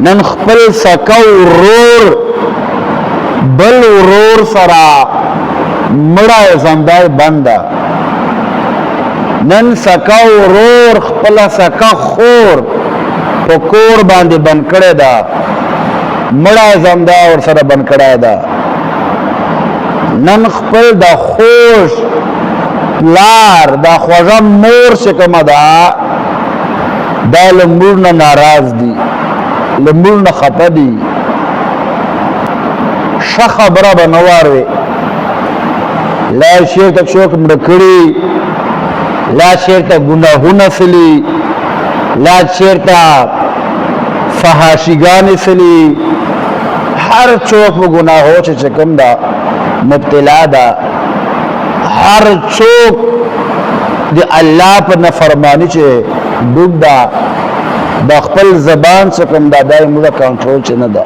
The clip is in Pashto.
نن خپل سکو ورور بل ورور سرا مړه زمدای بنده نن سکا ورور خپل سکا خور په کور باندې بند کړی دا مړه زمدا ور سره بند کړی دا نن خپل د خوش پلار دا خوږه مور چې کومه ده دا لمور نه ناراض دي لمور نه خفه دي ښه خبره به نه واروي لا شیر ته څوک مړه کړي لا شیر ته ګناهونه سلي لا شیر ته فحاشیګانې سلي هر څوک په ګناهو چې کوم ده مبتلا ده هر څوک د الله په نافرمانی چې ډوب ده د خپل زبان څخه کوم ده دای موږ کنټرول چې نه ده